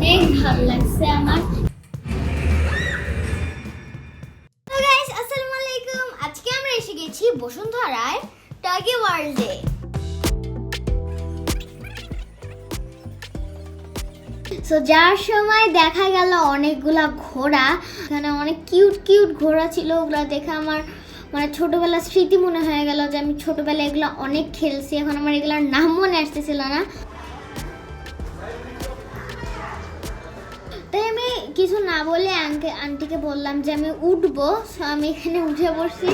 অনেক ভালো লাগছে আমার। তো গাইস আসসালামু আলাইকুম, আজকে আমরা এসে গেছি বসুন্ধরায় টাগি ওয়ার্ল্ডে। সো যার সময় দেখা গেল অনেকগুলা ঘোড়া, এখানে অনেক কিউট কিউট ঘোড়া ছিল। ওগুলো দেখে আমার মানে ছোটবেলার স্মৃতি মনে হয়ে গেল যে আমি ছোটবেলায় এগুলো অনেক খেলছি। এখন আমার এগুলোর নাম মনে আসতেছিল না, তাই আমি কিছু না বলে আন্টিকে বললাম যে আমি উঠবো। সো আমি এখানে উঠে পড়ছি।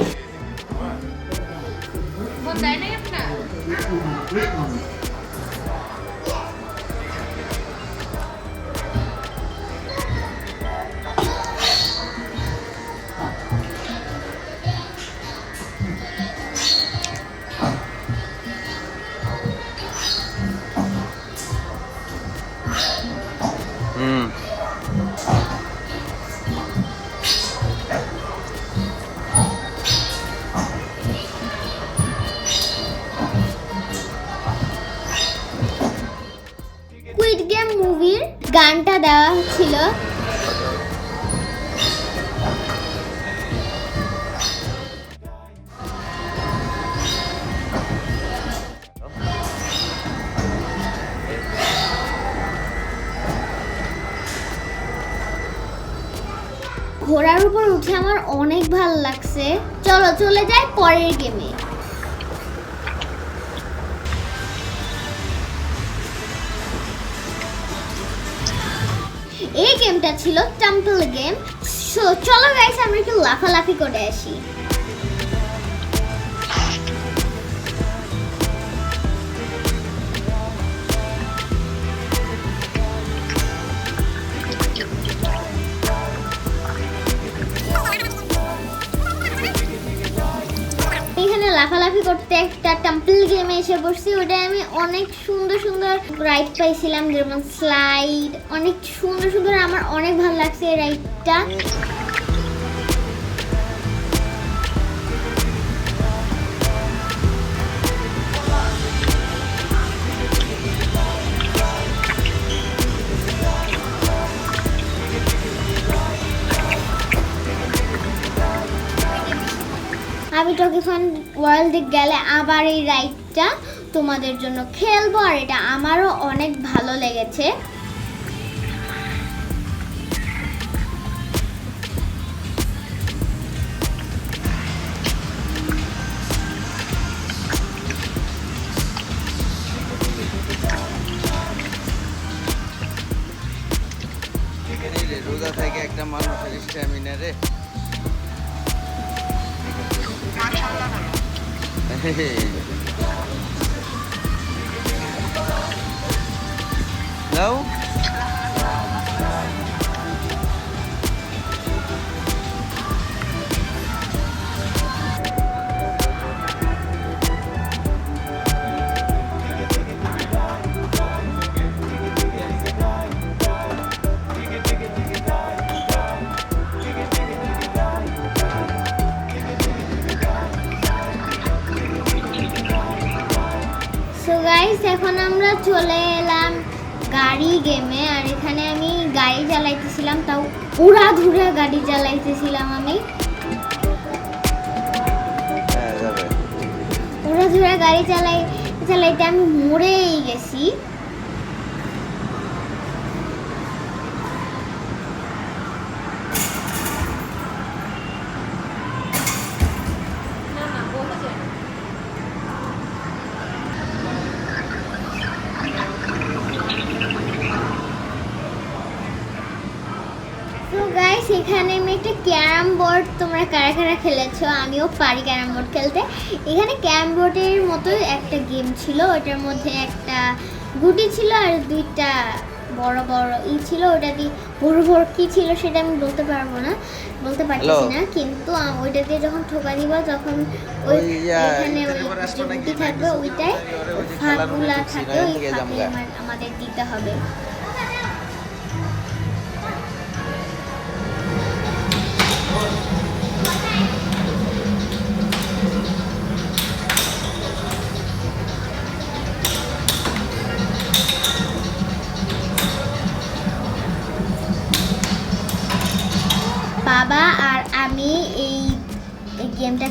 কুইড গেম মুভির গানটা দেওয়া ছিল। ঘোড়ার উপর উঠে আমার অনেক ভালো লাগছে। চলো চলে যাই পরের গেমে। এই গেমটা ছিল টেম্পল গেম। সো চলো গাইস আমরা একটু লাফালাফি করে আসি। এখানে লাফালাফি করতে একটা টেম্পল গেমে এসে বসছি। ওটা আমি অনেক সুন্দর সুন্দর রাইড পাইছিলাম, যেমন স্লাইড, অনেক সুন্দর সুন্দর। আমার অনেক ভালো লাগছে এই রাইডটা। আমি টকি ফান ওয়ার্ল্ডে গেলে আবার এই রাইডটা তোমাদের জন্য খেলবো, আর এটা আমারও অনেক ভালো লেগেছে। রোজা থেকে একটা মানুষের স্ট্যামিনা রে। নাও সো গাইস এখন আমরা চলে এলাম গাড়ি গেমে। আর এখানে আমি গাড়ি চালাইতেছিলাম, তাও উড়াধুরা গাড়ি চালাইতেছিলাম আমি। উড়াধুরা গাড়ি চালাইতে আমি মরেই গেছি। এখানে আমি একটা ক্যারাম বোর্ড, তোমরা কারা কারা খেলেছো? আমিও পারি ক্যারাম বোর্ড খেলতে। এখানে ক্যারাম বোর্ডের মতো একটা গেম ছিল, ওটার মধ্যে একটা গুটি ছিল আর দুইটা বড় বড় ছিল। ওটা দিয়ে বড় বড় কি ছিল সেটা আমি বলতে পারতেছি না, কিন্তু ওইটা দিয়ে যখন ঠোকা দিব তখন ওই এখানে ওই যে গুটি থাকবে ওইটাই ফাঁকগুলা থাকে, ওই ফাঁকে আমাদের দিতে হবে।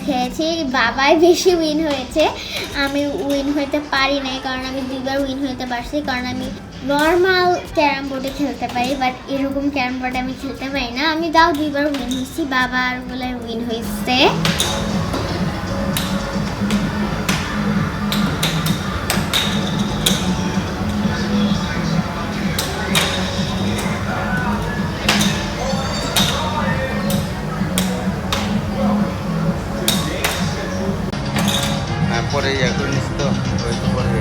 খেয়েছি, বাবাই বেশি উইন হয়েছে, আমি উইন হতে পারি নাই, কারণ আমি 2বার উইন হতে পারছি, কারণ আমি নর্মাল ক্যারাম বোর্ডে খেলতে পারি, বাট এরকম ক্যারাম বোর্ডে আমি খেলতে পারি না। আমি তাও 2বার উইন হয়েছি, বাবার বলে উইন হয়েছে। হ্যাঁ পরে ইয়ে করে নিস তো, ওই তো পরে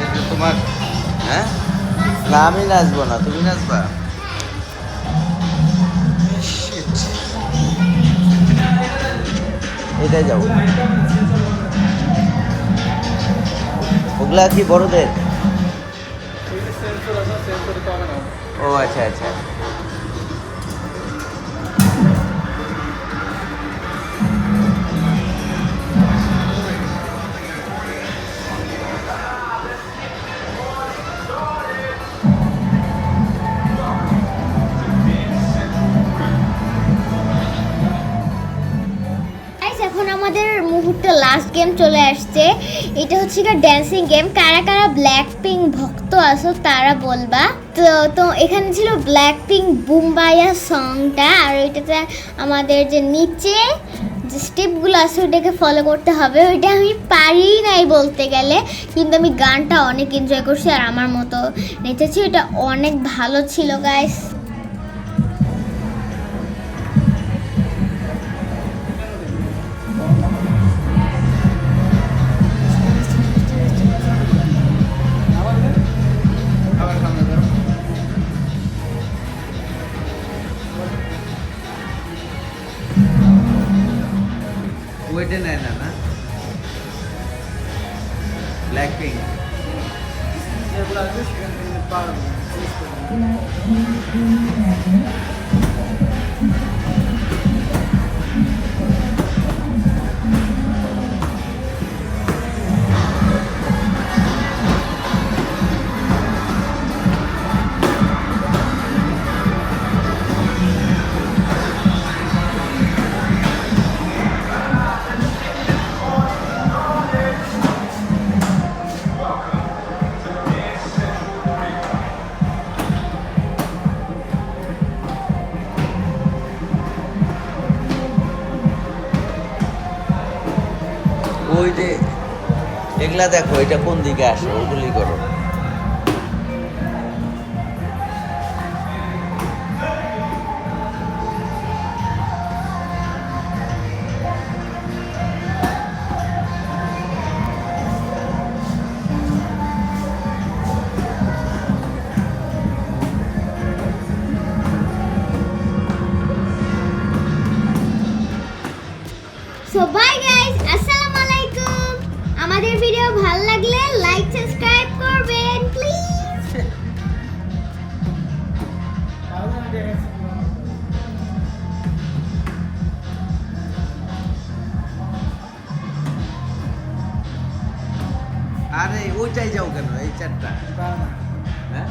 এটা তোমার। হ্যাঁ না আমি নাচবো না, তুমি নাচবা। Shit. এটাই যাবো। ওগুলা কি বড়দের? ও আচ্ছা আচ্ছা। Guys, এখন আমাদের মুহূর্তে লাস্ট গেম চলে আসছে। এটা হচ্ছে কি ড্যান্সিং গেম। কারা কারা ব্ল্যাক পিঙ্ক ভক্ত আছো তারা বলবা। তো তো এখানে ছিল ব্ল্যাক পিঙ্ক বুমবায়া সংটা, আর ওইটাতে আমাদের যে নিচে যে স্টেপগুলো আছে ওইটাকে ফলো করতে হবে। ওইটা আমি পারি নাই বলতে গেলে, কিন্তু আমি গানটা অনেক এনজয় করছি আর আমার মতো নেচেছি। এটা অনেক ভালো ছিল গাইস। ওইটা নেয় না না ব্ল্যাক পিঙ্ক। ওই যে এগুলা দেখো, এটা কোন দিকে আসে ওগুলি করো। সো বাই গাইস, আসসালামু আলাইকুম। আমাদের ভিডিও ভালো লাগলে লাইক সাবস্ক্রাইব করবেন প্লিজ। আরে ওইটাই যাও কেন, এই চারটা? হ্যাঁ